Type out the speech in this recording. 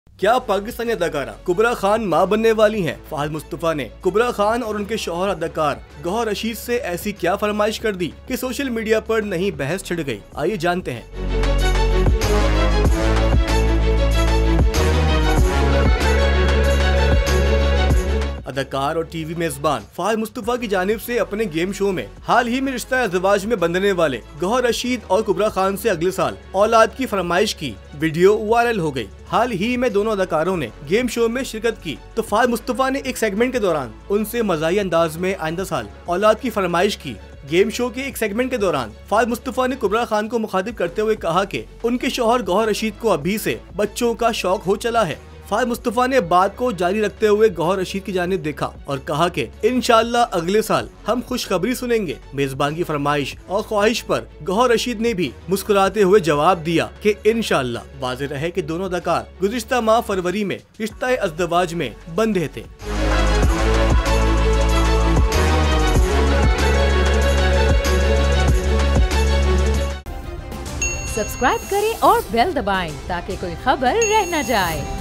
क्या पाकिस्तानी अदाकारा कुबरा खान मां बनने वाली हैं? फहद मुस्तफा ने कुबरा खान और उनके शौहर अदाकार गौहर रशीद से ऐसी क्या फरमाइश कर दी कि सोशल मीडिया पर नई बहस छिड़ गई। आइए जानते हैं। अदाकार और टीवी मेजबान फहद मुस्तफा की जानिब से अपने गेम शो में हाल ही में रिश्ता अज़वाज में बंधने वाले गौहर रशीद और कुबरा खान से अगले साल औलाद की फरमाइश की वीडियो वायरल हो गई। हाल ही में दोनों अदाकारों ने गेम शो में शिरकत की तो फहद मुस्तफा ने एक सेगमेंट के दौरान उनसे मज़ाही अंदाज में आइंदा साल औलाद की फरमाइश की। गेम शो के एक सेगमेंट के दौरान फहद मुस्तफा ने कुबरा खान को मुखातिब करते हुए कहा कि उनके शौहर गौहर रशीद को अभी से बच्चों का शौक हो चला है। फहद मुस्तफा ने बात को जारी रखते हुए गौहर रशीद की जानिब देखा और कहा कि इंशाअल्लाह अगले साल हम खुशखबरी सुनेंगे। मेजबान की फरमाइश और ख्वाहिश पर गौहर रशीद ने भी मुस्कुराते हुए जवाब दिया कि इंशाअल्लाह। वाज़ेह रहे कि दोनों अदाकार गुज़िश्ता माह फरवरी में रिश्ता अज़वाज में बंधे थे। सब्सक्राइब करें और बेल दबाएं ताकि कोई खबर रह न जाए।